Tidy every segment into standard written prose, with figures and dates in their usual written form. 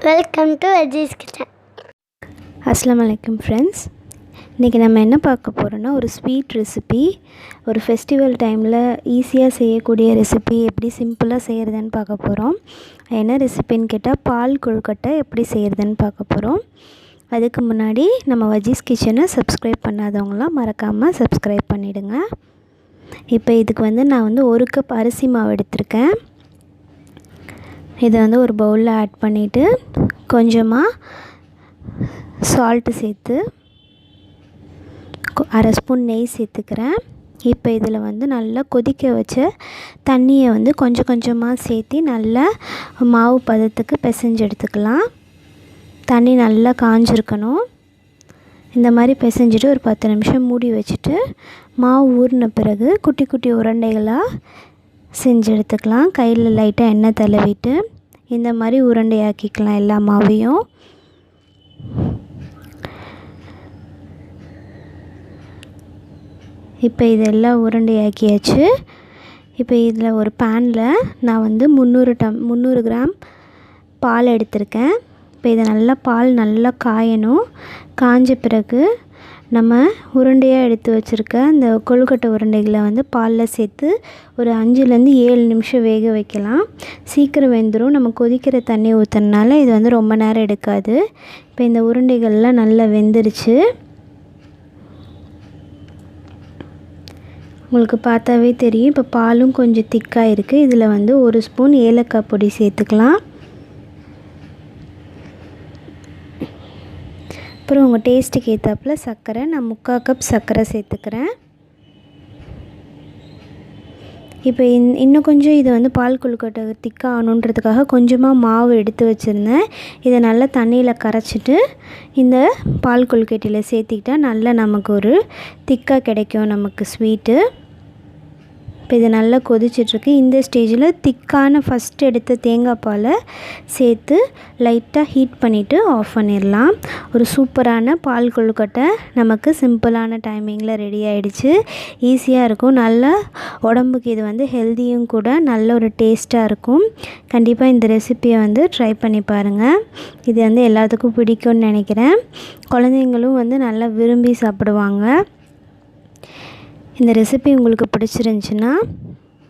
Welcome to Aziz kitchen. அஸ்ஸலாமு அலைக்கும் friends. இன்றைக்கி நம்ம என்ன பார்க்க போகிறோன்னா ஒரு ஸ்வீட் ரெசிபி. ஒரு ஃபெஸ்டிவல் டைமில் ஈஸியாக செய்யக்கூடிய ரெசிபி எப்படி சிம்பிளாக செய்கிறதுன்னு பார்க்க போகிறோம். என்ன ரெசிபின்னு கேட்டால் பால் கொழுக்கட்டை எப்படி செய்கிறதுன்னு பார்க்க போகிறோம். அதுக்கு முன்னாடி நம்ம அஜீஸ் கிச்சனை சப்ஸ்கிரைப் பண்ணாதவங்களாம் மறக்காமல் சப்ஸ்கிரைப் பண்ணிவிடுங்க. இப்போ இதுக்கு நான் 1 கப் அரிசி மாவு எடுத்திருக்கேன். இதை ஒரு பவுலில் ஆட் பண்ணிவிட்டு கொஞ்சமாக சால்ட்டு சேர்த்து 1/2 ஸ்பூன் நெய் சேர்த்துக்கிறேன். இப்போ இதில் நல்லா கொதிக்க வச்ச தண்ணியை கொஞ்சம் கொஞ்சமாக சேர்த்து நல்லா மாவு பதத்துக்கு பிசைஞ்சு எடுத்துக்கலாம். தண்ணி நல்லா காஞ்சிருக்கணும். இந்த மாதிரி பிசைஞ்சிட்டு ஒரு 10 நிமிஷம் மூடி வச்சுட்டு மாவு ஊறின பிறகு குட்டி குட்டி உருண்டைகளாக செஞ்சு எடுத்துக்கலாம். கையில் லைட்டாக எண்ணெய் தடவிட்டு இந்த மாதிரி உருண்டையாக்கிக்கலாம் எல்லா மாவையும். இப்போ இதெல்லாம் உருண்டையாக்கியாச்சு. இப்போ இதில் ஒரு பேனில் நான் 300 கிராம் பால் எடுத்திருக்கேன். இப்போ இதை பால் நல்லா காயணும். காஞ்ச பிறகு நம்ம உருண்டையாக எடுத்து வச்சுருக்க அந்த கொழுக்கட்டை உருண்டைகளை பாலில் சேர்த்து ஒரு 5லேருந்து 7 நிமிஷம் வேக வைக்கலாம். சீக்கிரம் வெந்துடும். நம்ம கொதிக்கிற தண்ணி ஊற்றுறதுனால இது ரொம்ப நேரம் எடுக்காது. இப்போ இந்த உருண்டைகள்லாம் நல்லா வெந்துருச்சு. உங்களுக்கு பார்த்தாவே தெரியும். இப்போ பாலும் கொஞ்சம் திக்காக இருக்குது. இதில் 1 ஸ்பூன் ஏலக்காய் பொடி சேர்த்துக்கலாம். அப்புறம் உங்கள் டேஸ்ட்டுக்கு ஏற்றாப்புல சர்க்கரை, நான் 3/4 கப் சர்க்கரை சேர்த்துக்கிறேன். இப்போ இன்னும் கொஞ்சம் இது பால் கொழுக்கட்டை திக்காக ஆகணுன்றதுக்காக கொஞ்சமாக மாவு எடுத்து வச்சுருந்தேன். இதை நல்லா தண்ணியில் கரைச்சிட்டு இந்த பால் கொழுக்கட்டையில் சேர்த்திக்கிட்டால் நல்லா நமக்கு ஒரு திக்காக கிடைக்கும் நமக்கு ஸ்வீட்டு. இப்போ இது நல்லா கொதிச்சிட்ருக்கு. இந்த ஸ்டேஜில் திக்கான ஃபஸ்ட்டு எடுத்த தேங்காய் பாலை சேர்த்து லைட்டாக ஹீட் பண்ணிவிட்டு ஆஃப் பண்ணிடலாம். ஒரு சூப்பரான பால் கொழுக்கட்டை நமக்கு சிம்பிளான டைமிங்கில் ரெடி ஆகிடுச்சு. ஈஸியாக இருக்கும். நல்லா உடம்புக்கு இது ஹெல்த்தியும் கூட, நல்ல ஒரு டேஸ்ட்டாக இருக்கும். கண்டிப்பாக இந்த ரெசிப்பியை ட்ரை பண்ணி பாருங்கள். இது எல்லாத்துக்கும் பிடிக்கும்னு நினைக்கிறேன். குழந்தைங்களும் நல்லா விரும்பி சாப்பிடுவாங்க. இந்த ரெசிபி உங்களுக்கு பிடிச்சிருந்துச்சுன்னா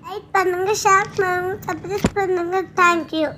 லைக் பண்ணுங்கள், ஷேர் பண்ணுங்கள், சப்ஸ்கிரைப் பண்ணுங்கள். தேங்க்யூ.